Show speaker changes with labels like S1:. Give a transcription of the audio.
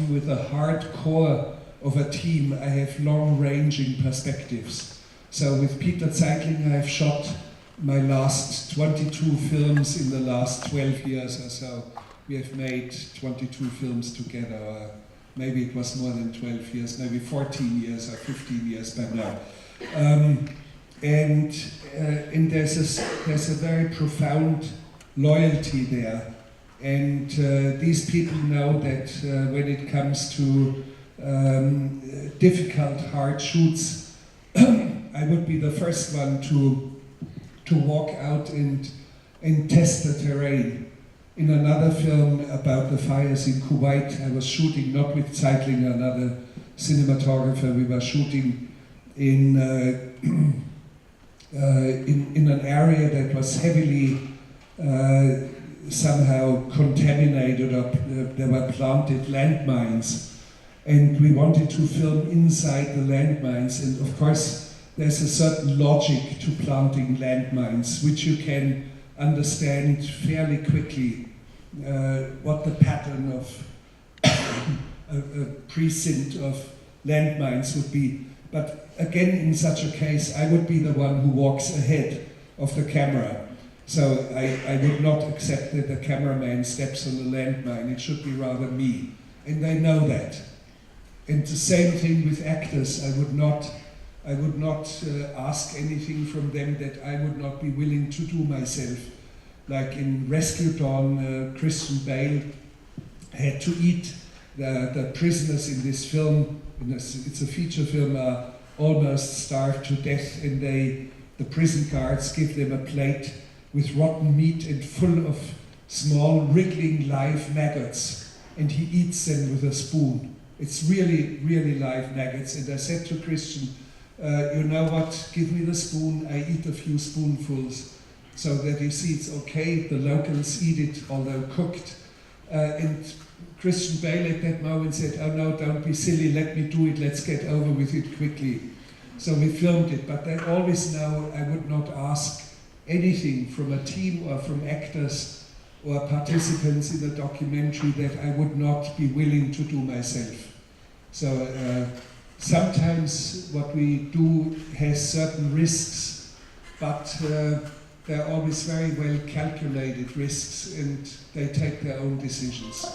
S1: often with the hardcore of a team, I have long-ranging perspectives. So with Peter Zeitling, I've shot my last 22 films in the last 12 years or so. We have made 22 films together, or maybe it was more than 12 years, maybe 14 years or 15 years by now. And there's a very profound loyalty there. And these people know that when it comes to difficult, hard shoots, I would be the first one to walk out and test the terrain. In another film about the fires in Kuwait, I was shooting not with Zeitling, another cinematographer. We were shooting in an area that was heavily somehow contaminated, or there were planted landmines, and we wanted to film inside the landmines. And of course, there's a certain logic to planting landmines, which you can understand fairly quickly what the pattern of a precinct of landmines would be. But again, in such a case, I would be the one who walks ahead of the camera. So I would not accept that the cameraman steps on the landmine. It should be rather me. And they know that. And the same thing with actors. I would not ask anything from them that I would not be willing to do myself. Like in Rescue Dawn, Christian Bale had to eat. The prisoners in this film, it's a feature film, are almost starved to death, and the prison guards give them a plate with rotten meat and full of small wriggling live maggots, and he eats them with a spoon. It's really, really live maggots. And I said to Christian, you know what, give me the spoon, I eat a few spoonfuls, so that you see it's okay, the locals eat it, although cooked. And Christian Bale at that moment said, oh no, don't be silly, let me do it, let's get over with it quickly. So we filmed it, but they always know I would not ask anything from a team or from actors or participants in the documentary that I would not be willing to do myself. So sometimes what we do has certain risks, but they're always very well calculated risks, and they take their own decisions.